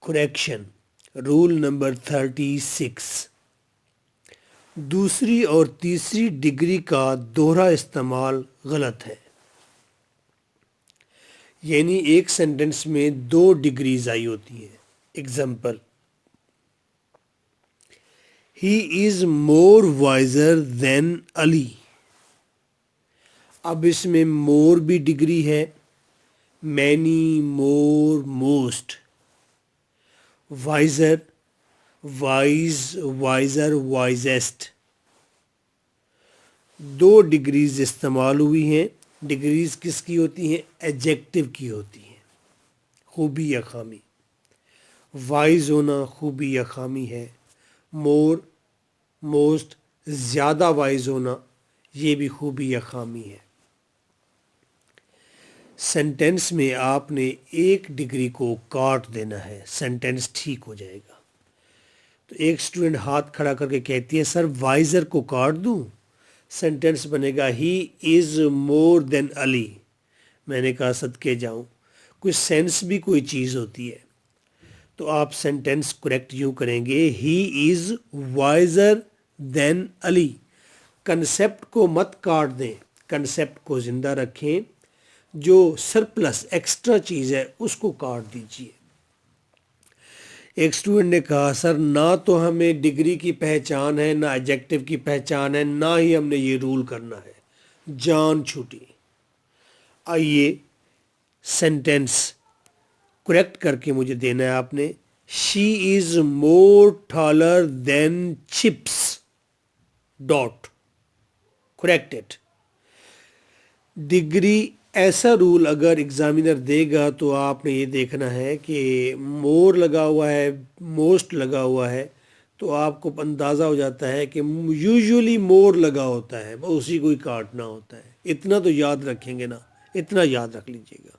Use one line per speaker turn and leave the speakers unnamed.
Correction, rule number 36। दूसरी और तीसरी डिग्री का दोहरा इस्तेमाल गलत है। यानी एक सेंटेंस में दो डिग्रीज आई होती हैं। Example, he is more wiser than Ali. अब इसमें मोर भी डिग्री है, many, more, most. Wiser, wise, wiser, wisest, दो डिग्रीज इस्तेमाल हुई हैं। डिग्रीज किसकी होती हैं? एडजेक्टिव की होती हैं, खूबी या खामी। वाइज होना खूबी या खामी है। मोर, मोस्ट, ज़्यादा वाइज होना ये भी खूबी या खामी है। सेंटेंस में आपने एक डिग्री को काट देना है, सेंटेंस ठीक हो जाएगा। तो एक स्टूडेंट हाथ खड़ा करके कहती है, सर वाइजर को काट दूं? सेंटेंस बनेगा he is more than Ali. मैंने कहा सदके जाऊं, कुछ सेंस भी कोई चीज़ होती है। तो आप सेंटेंस करेक्ट यूँ करेंगे, he is visor than Ali. Concept को मत काट दें, कंसेप्ट को ज़िंदा रखें। जो सरप्लस एक्स्ट्रा चीज़ है उसको काट दीजिए। एक स्टूडेंट ने कहा, सर ना तो हमें डिग्री की पहचान है, ना एडजेक्टिव की पहचान है, ना ही हमने ये रूल करना है, जान छूटी। आइए सेंटेंस करेक्ट करके मुझे देना है आपने। She is more taller than chips dot, correct it. Degree ऐसा रूल अगर एग्जामिनर देगा तो आपने ये देखना है कि मोर लगा हुआ है, मोस्ट लगा हुआ है, तो आपको अंदाज़ा हो जाता है कि यूजुअली मोर लगा होता है, उसी को ही काटना होता है। इतना तो याद रखेंगे ना, इतना याद रख लीजिएगा।